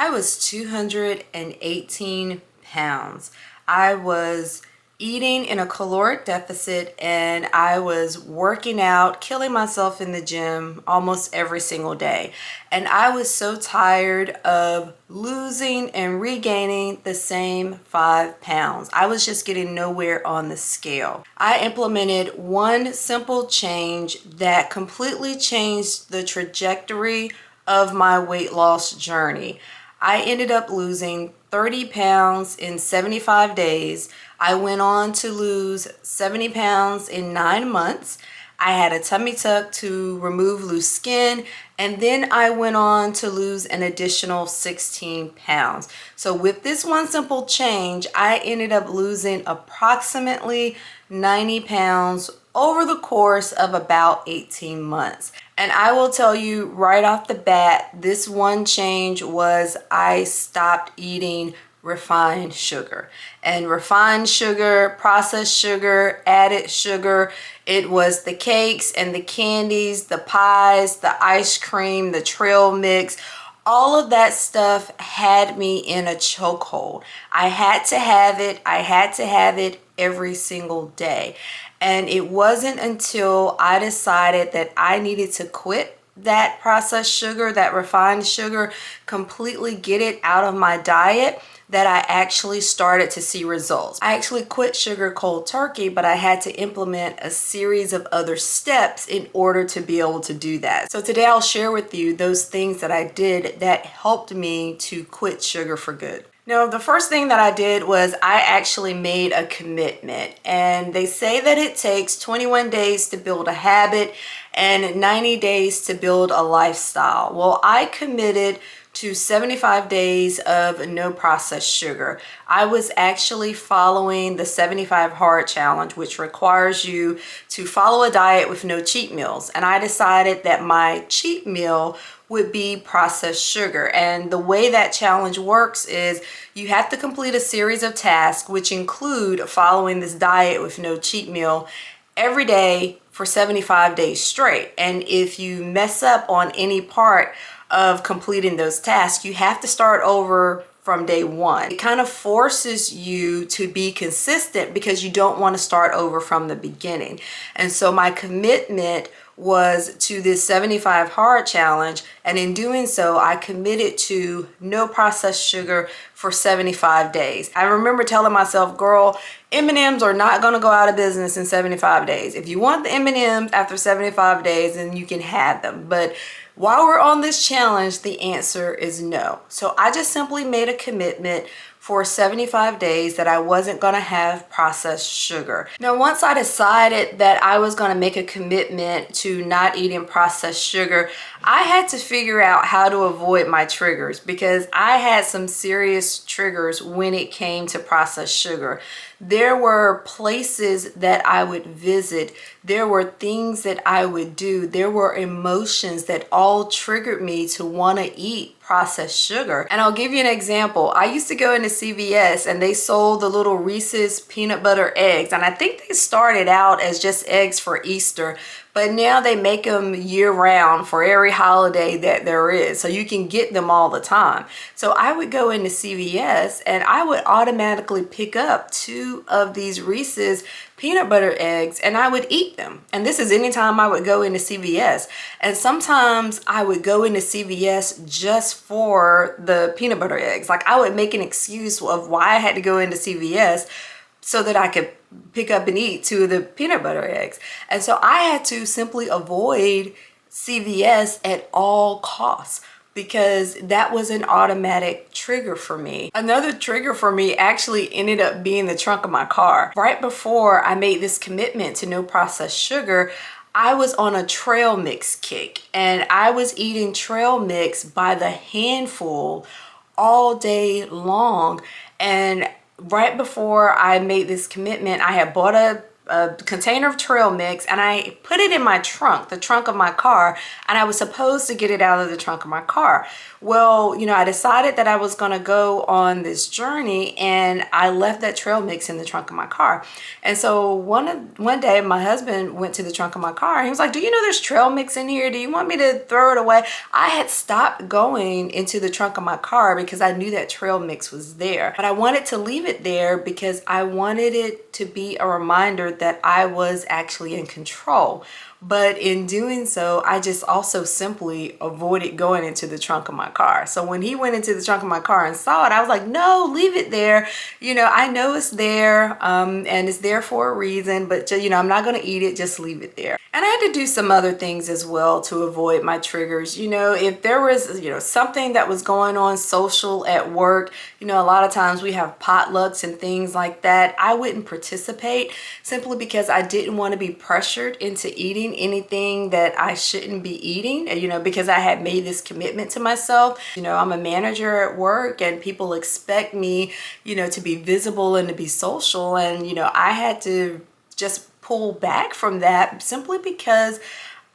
I was 218 pounds. I was eating in a caloric deficit and I was working out, killing myself in the gym almost every single day. And I was so tired of losing and regaining the same 5 pounds. I was just getting nowhere on the scale. I implemented one simple change that completely changed the trajectory of my weight loss journey. I ended up losing 30 pounds in 75 days. I went on to lose 70 pounds in 9 months. I had a tummy tuck to remove loose skin, and then I went on to lose an additional 16 pounds. So with this one simple change, I ended up losing approximately 90 pounds over the course of about 18 months. And I will tell you right off the bat, this one change was I stopped eating refined sugar. And refined sugar, processed sugar, added sugar, it was the cakes and the candies, the pies, the ice cream, the trail mix. All of that stuff had me in a chokehold. I had to have it. I had to have it every single day. And it wasn't until I decided that I needed to quit that processed sugar, that refined sugar, completely get it out of my diet, that I actually started to see results. I actually quit sugar cold turkey, but I had to implement a series of other steps in order to be able to do that. So today I'll share with you those things that I did that helped me to quit sugar for good. Now, the first thing that I did was I actually made a commitment, and they say that it takes 21 days to build a habit and 90 days to build a lifestyle. Well, I committed to 75 days of no processed sugar. I was actually following the 75 Hard Challenge, which requires you to follow a diet with no cheat meals. And I decided that my cheat meal would be processed sugar. And the way that challenge works is you have to complete a series of tasks, which include following this diet with no cheat meal every day for 75 days straight. And if you mess up on any part of completing those tasks, you have to start over from day one. It kind of forces you to be consistent because you don't want to start over from the beginning. And so my commitment was to this 75 Hard Challenge, and in doing so I committed to no processed sugar for 75 days. I remember telling myself, girl, M&Ms are not going to go out of business in 75 days. If you want the M&Ms after 75 days, then you can have them. But while we're on this challenge, the answer is no. So I just simply made a commitment for 75 days that I wasn't going to have processed sugar. Now, once I decided that I was going to make a commitment to not eating processed sugar, I had to figure out how to avoid my triggers, because I had some serious triggers when it came to processed sugar. There were places that I would visit. There were things that I would do. There were emotions that all triggered me to want to eat processed sugar. And I'll give you an example. I used to go into CVS and they sold the little Reese's peanut butter eggs. And I think they started out as just eggs for Easter, but now they make them year round for every holiday that there is. So you can get them all the time. So I would go into CVS and I would automatically pick up 2 of these Reese's peanut butter eggs and I would eat them. And this is anytime I would go into CVS. And sometimes I would go into CVS just for the peanut butter eggs. Like, I would make an excuse of why I had to go into CVS so that I could pick up and eat 2 of the peanut butter eggs. And so I had to simply avoid CVS at all costs, because that was an automatic trigger for me. Another trigger for me actually ended up being the trunk of my car. Right before I made this commitment to no processed sugar, I was on a trail mix kick, and I was eating trail mix by the handful all day long. And right before I made this commitment, I had bought a a container of trail mix, and I put it in my trunk, the trunk of my car, and I was supposed to get it out of the trunk of my car. Well, I decided that I was going to go on this journey, and I left that trail mix in the trunk of my car. And so one day my husband went to the trunk of my car, and he was like, "Do you know there's trail mix in here? Do you want me to throw it away?" I had stopped going into the trunk of my car because I knew that trail mix was there, but I wanted to leave it there because I wanted it to be a reminder that I was actually in control. But in doing so, I just also simply avoided going into the trunk of my car. So when he went into the trunk of my car and saw it, I was like, "No, leave it there. I know it's there, and it's there for a reason, but I'm not going to eat it. Just leave it there." And I had to do some other things as well to avoid my triggers. If there was, something that was going on social at work, a lot of times we have potlucks and things like that. I wouldn't participate simply because I didn't want to be pressured into eating anything that I shouldn't be eating, because I had made this commitment to myself. I'm a manager at work, and people expect me, to be visible and to be social. And, I had to just pull back from that simply because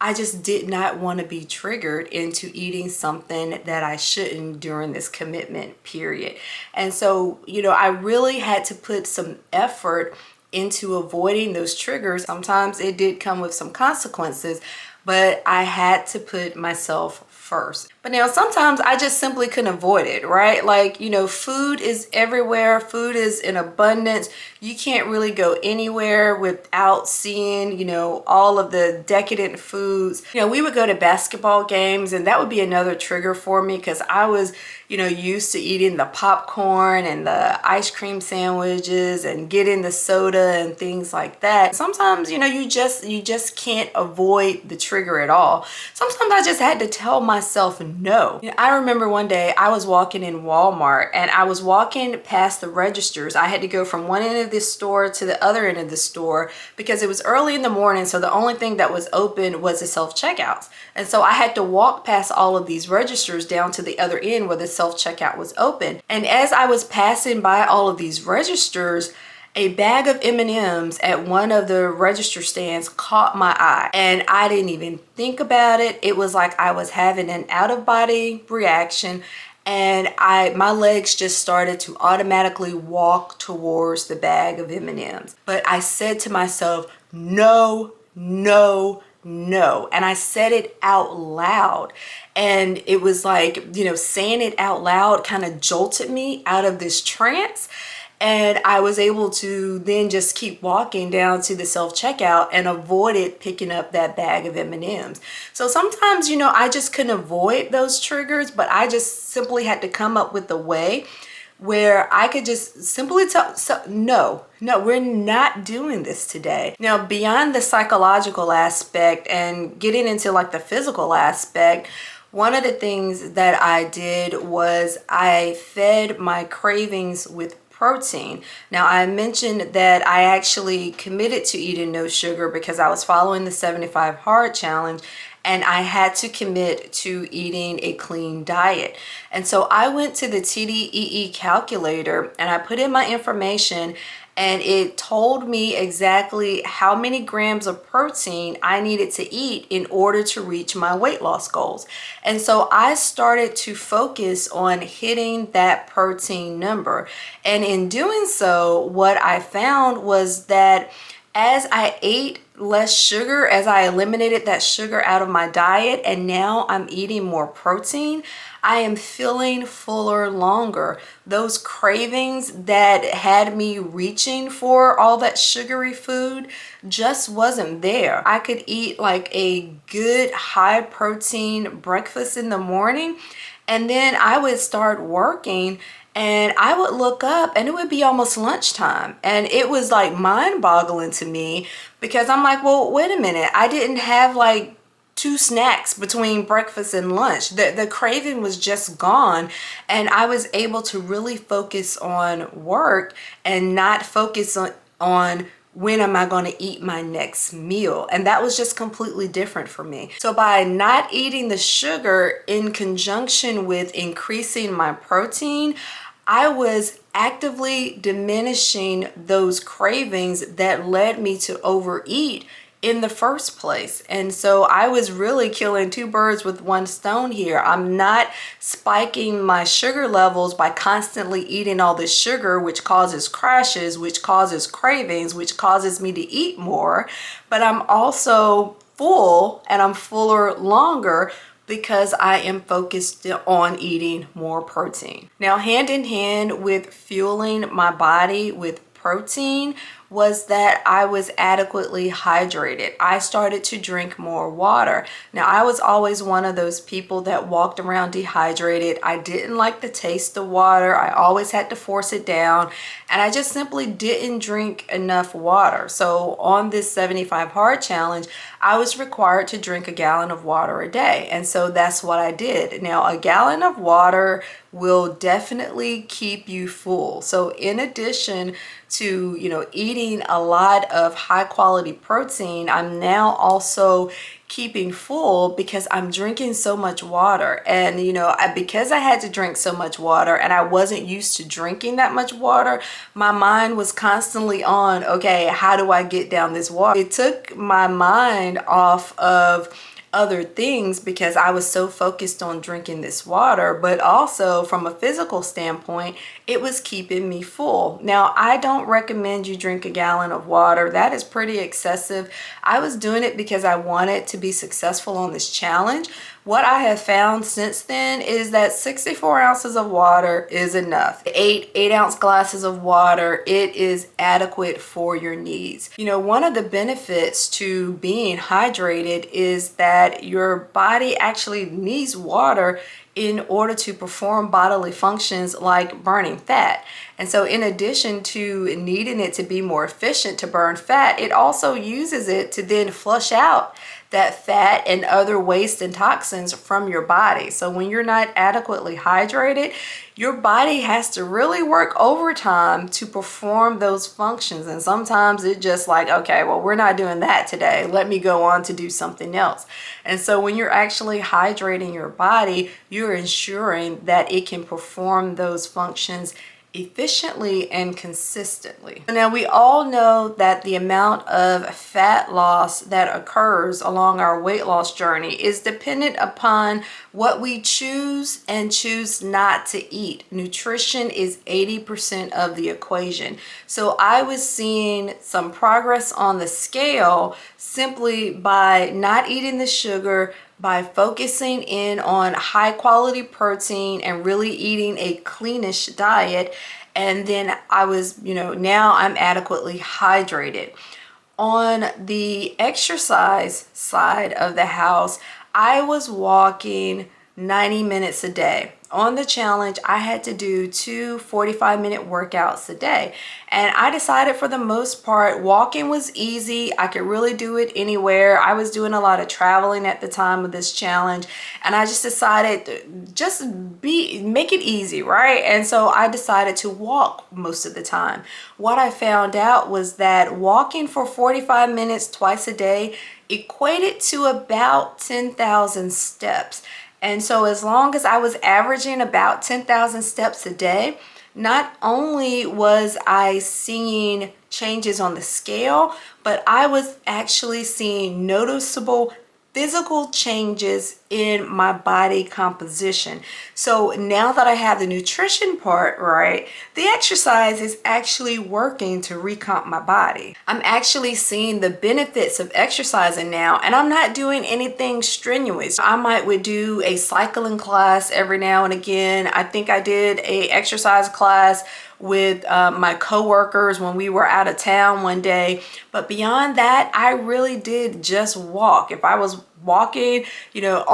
I just did not want to be triggered into eating something that I shouldn't during this commitment period. And so, I really had to put some effort into avoiding those triggers. Sometimes it did come with some consequences, but I had to put myself first. But now sometimes I just simply couldn't avoid it, right? Like, food is everywhere. Food is in abundance. You can't really go anywhere without seeing, all of the decadent foods. We would go to basketball games, and that would be another trigger for me because I was, used to eating the popcorn and the ice cream sandwiches and getting the soda and things like that. Sometimes, you just can't avoid the trigger at all. Sometimes I just had to tell myself no. I remember one day I was walking in Walmart, and I was walking past the registers. I had to go from one end of this store to the other end of the store because it was early in the morning, so the only thing that was open was the self-checkouts. And so I had to walk past all of these registers down to the other end where the self-checkout was open. And as I was passing by all of these registers, a bag of M&Ms at one of the register stands caught my eye, and I didn't even think about it. It was like I was having an out-of-body reaction, and my legs just started to automatically walk towards the bag of M&Ms. But I said to myself, "No, no, no." And I said it out loud. And it was like, saying it out loud kind of jolted me out of this trance. And I was able to then just keep walking down to the self-checkout and avoided picking up that bag of M&Ms. So sometimes, I just couldn't avoid those triggers, but I just simply had to come up with a way where I could just simply tell, no, we're not doing this today. Now, beyond the psychological aspect and getting into like the physical aspect, one of the things that I did was I fed my cravings with protein. Now, I mentioned that I actually committed to eating no sugar because I was following the 75 Hard Challenge, and I had to commit to eating a clean diet. And so I went to the TDEE calculator and I put in my information, and it told me exactly how many grams of protein I needed to eat in order to reach my weight loss goals. And so I started to focus on hitting that protein number. And in doing so, what I found was that as I ate less sugar, as I eliminated that sugar out of my diet, and now I'm eating more protein, I am feeling fuller longer. Those cravings that had me reaching for all that sugary food just wasn't there. I could eat like a good high protein breakfast in the morning, and then I would start working and I would look up and it would be almost lunchtime. And it was like mind-boggling to me because I'm like, well, wait a minute. I didn't have like 2 snacks between breakfast and lunch. The craving was just gone, and I was able to really focus on work and not focus on when am I going to eat my next meal. And that was just completely different for me. So by not eating the sugar in conjunction with increasing my protein, I was actively diminishing those cravings that led me to overeat in the first place. And so I was really killing two birds with one stone here. I'm not spiking my sugar levels by constantly eating all this sugar, which causes crashes, which causes cravings, which causes me to eat more. But I'm also full, and I'm fuller longer because I am focused on eating more protein. Now, hand in hand with fueling my body with protein was that I was adequately hydrated. I started to drink more water. Now, I was always one of those people that walked around dehydrated. I didn't like the taste of water. I always had to force it down, and I just simply didn't drink enough water. So on this 75 hard challenge, I was required to drink a gallon of water a day. And so that's what I did. Now, a gallon of water will definitely keep you full. So in addition to, eating a lot of high quality protein, I'm now also keeping full because I'm drinking so much water. And because I had to drink so much water and I wasn't used to drinking that much water, my mind was constantly on, okay, how do I get down this water? It took my mind off of other things because I was so focused on drinking this water, but also from a physical standpoint, it was keeping me full. Now, I don't recommend you drink a gallon of water. That is pretty excessive. I was doing it because I wanted to be successful on this challenge. What I have found since then is that 64 ounces of water is enough. 8-ounce glasses of water, it is adequate for your needs. One of the benefits to being hydrated is that your body actually needs water in order to perform bodily functions like burning fat. And so in addition to needing it to be more efficient to burn fat, it also uses it to then flush out that fat and other waste and toxins from your body. So when you're not adequately hydrated, your body has to really work overtime to perform those functions. And sometimes it's just like, okay, well, we're not doing that today. Let me go on to do something else. And so when you're actually hydrating your body, you're ensuring that it can perform those functions efficiently and consistently. Now, we all know that the amount of fat loss that occurs along our weight loss journey is dependent upon what we choose and choose not to eat. Nutrition is 80% of the equation. So I was seeing some progress on the scale simply by not eating the sugar, by focusing in on high quality protein and really eating a cleanish diet. And then I was, now I'm adequately hydrated. On the exercise side of the house, I was walking 90 minutes a day. On the challenge, I had to do 2 45-minute workouts a day. And I decided for the most part, walking was easy. I could really do it anywhere. I was doing a lot of traveling at the time of this challenge. And I just decided just make it easy, right? And so I decided to walk most of the time. What I found out was that walking for 45 minutes twice a day equated to about 10,000 steps. And so as long as I was averaging about 10,000 steps a day, not only was I seeing changes on the scale, but I was actually seeing noticeable physical changes in my body composition. So now that I have the nutrition part right, the exercise is actually working to recomp my body. I'm actually seeing the benefits of exercising now, and I'm not doing anything strenuous. I would do a cycling class every now and again. I think I did a exercise class with my coworkers when we were out of town one day. But beyond that, I really did just walk. If I was walking,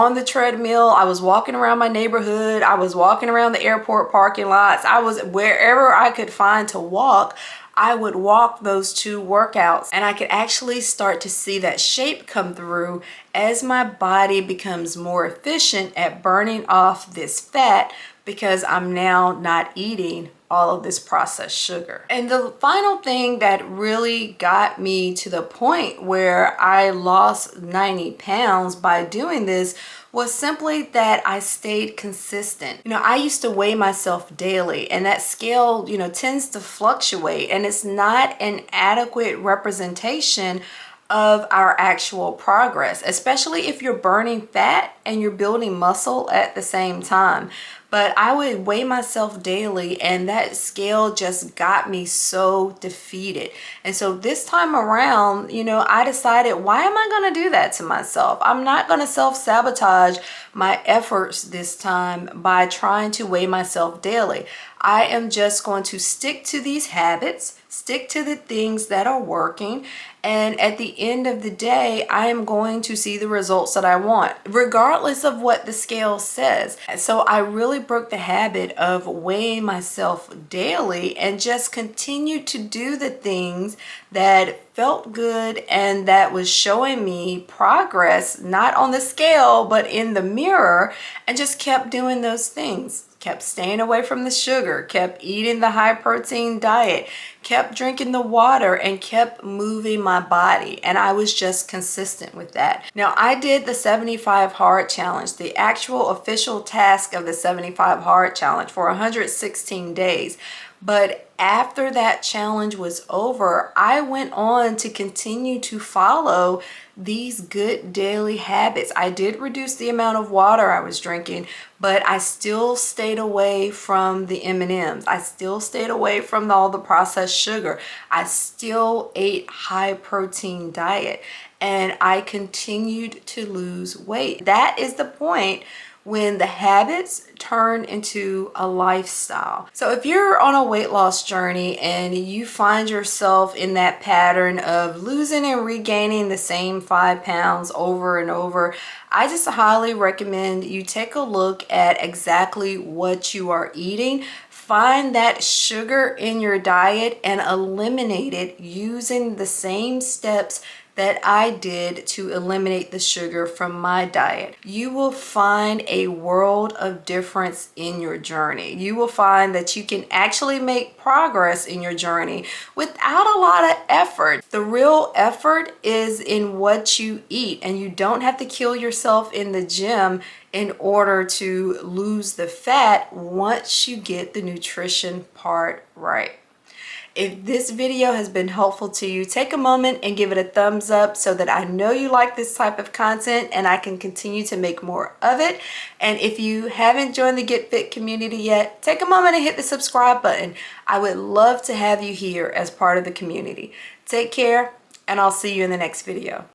on the treadmill, I was walking around my neighborhood, I was walking around the airport parking lots, I was wherever I could find to walk, I would walk those 2 workouts, and I could actually start to see that shape come through as my body becomes more efficient at burning off this fat because I'm now not eating all of this processed sugar. And the final thing that really got me to the point where I lost 90 pounds by doing this was simply that I stayed consistent. I used to weigh myself daily, and that scale, tends to fluctuate, and it's not an adequate representation of our actual progress, especially if you're burning fat and you're building muscle at the same time. But I would weigh myself daily, and that scale just got me so defeated. And so this time around, I decided, why am I going to do that to myself? I'm not going to self-sabotage my efforts this time by trying to weigh myself daily. I am just going to stick to these habits, stick to the things that are working, and at the end of the day, I am going to see the results that I want, regardless of what the scale says. So I really broke the habit of weighing myself daily and just continued to do the things that felt good and that was showing me progress, not on the scale, but in the mirror, and just kept doing those things. Kept staying away from the sugar, kept eating the high protein diet, kept drinking the water, and kept moving my body. And I was just consistent with that. Now, I did the 75 hard challenge, the actual official task of the 75 hard challenge, for 116 days. But after that challenge was over, I went on to continue to follow these good daily habits. I did reduce the amount of water I was drinking, but I still stayed away from the M&Ms. I still stayed away from all the processed sugar. I still ate high protein diet, and I continued to lose weight. That is the point when the habits turn into a lifestyle. So if you're on a weight loss journey and you find yourself in that pattern of losing and regaining the same 5 pounds over and over, I just highly recommend you take a look at exactly what you are eating. Find that sugar in your diet and eliminate it using the same steps that I did to eliminate the sugar from my diet. You will find a world of difference in your journey. You will find that you can actually make progress in your journey without a lot of effort. The real effort is in what you eat, and you don't have to kill yourself in the gym in order to lose the fat once you get the nutrition part right. If this video has been helpful to you, take a moment and give it a thumbs up so that I know you like this type of content and I can continue to make more of it. And if you haven't joined the Get Fit community yet, take a moment and hit the subscribe button. I would love to have you here as part of the community. Take care, and I'll see you in the next video.